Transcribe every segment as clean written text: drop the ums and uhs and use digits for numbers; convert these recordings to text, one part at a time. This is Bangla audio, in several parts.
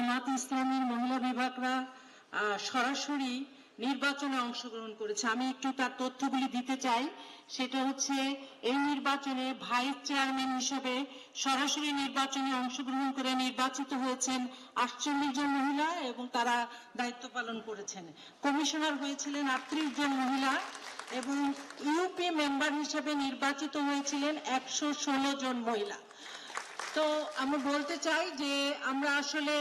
জামাত ইসলামীর মহিলা বিভাগরা সরাসরি নির্বাচনে অংশগ্রহণ করেছে। আমি একটু তার তথ্যগুলি দিতে চাই। সেটা হচ্ছে এই নির্বাচনে ভাইস চেয়ারম্যান হিসেবে সরাসরি নির্বাচনে অংশগ্রহণ করে নির্বাচিত হয়েছেন 48 জন মহিলা এবং তারা দায়িত্ব পালন করেছেন। কমিশনার হয়েছিলেন 38 জন মহিলা এবং ইউপি মেম্বার হিসেবে নির্বাচিত হয়েছিলেন 116 জন মহিলা। তো আমি বলতে চাই যে আমরা আসলে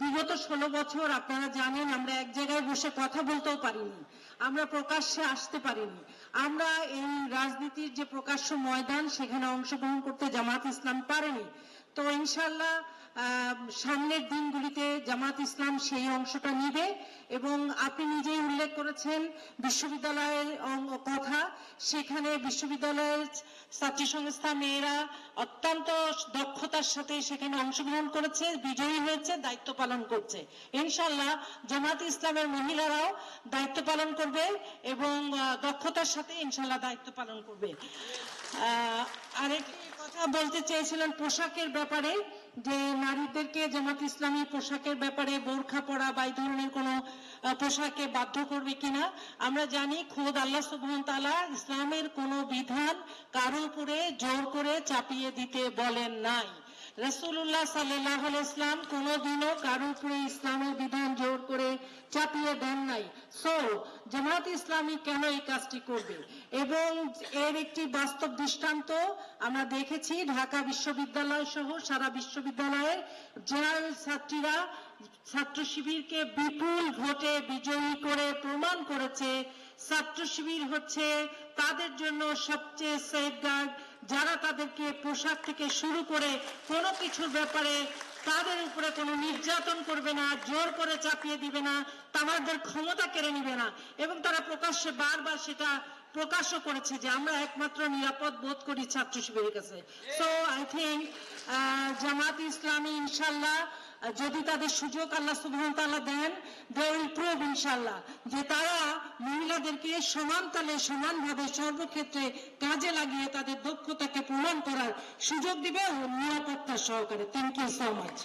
বিগত 16 বছর আপনারা জানেন আমরা এক জায়গায় বসে কথা বলতেও পারিনি, আমরা প্রকাশ্যে আসতে পারিনি, আমরা এই রাজনীতির যে প্রকাশ্য ময়দান সেখানে অংশগ্রহণ করতে জামাত ইসলাম পারেনি। তো ইনশাআল্লাহ সামনের দিনগুলিতে জামাত ইসলাম সেই অংশটা নিবে এবং আপনি নিজেই উল্লেখ করেছেন বিশ্ববিদ্যালয়ের কথা। সেখানে বিশ্ববিদ্যালয়ের ছাত্রী সংস্থা মেয়েরা অত্যন্ত দক্ষতার সাথে সেখানে অংশগ্রহণ করেছে, বিজয়ী হয়েছে, দায়িত্ব পালন করছে। ইনশাআল্লাহ জামাত ইসলামের মহিলারাও দায়িত্ব পালন করবে এবং দক্ষতার সাথে ইনশাআল্লাহ দায়িত্ব পালন করবে। আরেকটি কথা বলতে চেয়েছিলেন পোশাকের ব্যাপারে, যে নারীদেরকে জামাত ইসলামী পোশাকের ব্যাপারে বোরখা পরা বা এই ধরনের কোনো পোশাকে বাধ্য করবে কিনা। আমরা জানি খোদ আল্লাহ সুবহান তাআলা ইসলামের কোনো বিধান কারো উপরে জোর করে চাপিয়ে দিতে বলেন নাই। রাসূলুল্লাহ সাল্লাল্লাহু আলাইহি ওয়াসাল্লাম কোনোদিনও কারো উপরে ইসলামের বিধান জোর করে চাপিয়ে দেন নাই। সো জামাত ইসলামী কেন এই কাজটি করবে, এবং এর একটি বাস্তব দৃষ্টান্ত আমরা দেখেছি ঢাকা বিশ্ববিদ্যালয় সহ সারা বিশ্ববিদ্যালয়ের জেনারেল ছাত্রীরা ছাত্র শিবিরকে বিপুল ভোটে বিজয়ী করে প্রমাণ করেছে ছাত্র শিবির হচ্ছে তাদের জন্য সবচেয়ে সেফগার্ড, যারা তাদেরকে পোশাক থেকে শুরু করে কোনো কিছুর ব্যাপারে তাদের উপরে কোনো নির্যাতন করবে না, জোর করে চাপিয়ে দিবে না, তাদের ক্ষমতা কেড়ে নিবে না। এবং তারা প্রকাশ্যে বারবার সেটা প্রকাশও করেছে যে আমরা একমাত্র নিরাপদ বোধ করি ছাত্র শিবিরের কাছে। So I think Jamaat Islami ইনশাল্লাহ যদি তাদের সুযোগ আল্লাহ সুবহান তাআলা দেন, দে উইল প্রুভ ইনশাল্লাহ যে তারা মহিলাদেরকে সমান তালে সমানভাবে সর্বক্ষেত্রে কাজে লাগিয়ে তাদের দক্ষতাকে প্রমাণ করার সুযোগ দিবে ও নিরাপত্তা সহকারে। Thank you so much.